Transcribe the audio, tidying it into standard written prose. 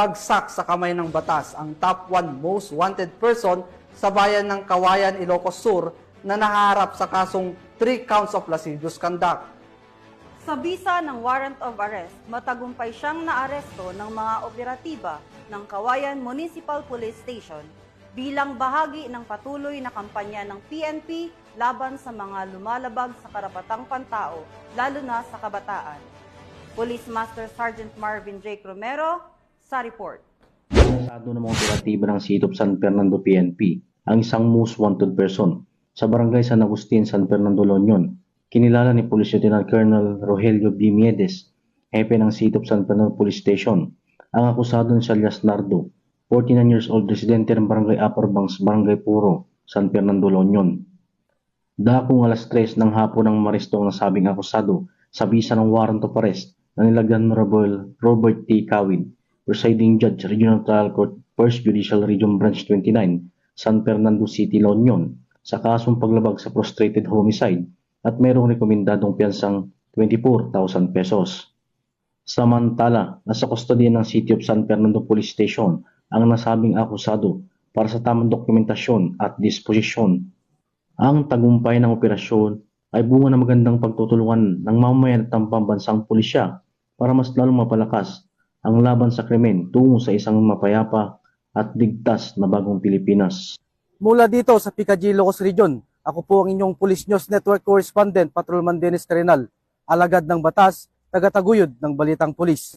Bagsak sa kamay ng batas ang top 1 most wanted person sa bayan ng Kawayan, Ilocos Sur na naharap sa kasong 3 counts of lascivious conduct. Sa bisa ng warrant of arrest, matagumpay siyang naaresto ng mga operatiba ng Kawayan Municipal Police Station bilang bahagi ng patuloy na kampanya ng PNP laban sa mga lumalabag sa karapatang pantao, lalo na sa kabataan. Police Master Sergeant Marvin J. Romero, sa report. Estado ng mga operatiba ng City of San Fernando PNP ang isang most wanted person sa barangay San Agustin, San Fernando, La Union. Kinilala ni Police Lieutenant Colonel Rogelio B. Miedes, hepe ng City of San Fernando Police Station. Ang akusado ni Alias Nardo, 49 years old, residente ng barangay Upper Banks, Barangay Puro, San Fernando, La Union. Dakong alas 3 ng hapon ng marestong nasabing akusado sa bisa ng warrant of arrest na nilagyan Honorable Robert T. Kawin, Presiding Judge, Regional Trial Court, 1st Judicial Region Branch 29, San Fernando City, La Union, sa kasong paglabag sa prostrated homicide at mayroong rekomendadong piyansang 24,000 pesos. Samantala, nasa kustodiya ng City of San Fernando Police Station ang nasabing akusado para sa tamang dokumentasyon at disposisyon. Ang tagumpay ng operasyon ay bunga ng magandang pagtutulungan ng mamamayan at ng pambansang pulisya para mas lalong mapalakas ang laban sa krimen tungo sa isang mapayapa at ligtas na bagong Pilipinas. Mula dito sa PKG Ilocos Region, ako po ang inyong Police News Network Correspondent, Patrolman Dennis Carenal, alagad ng batas, tagataguyod ng Balitang Pulis.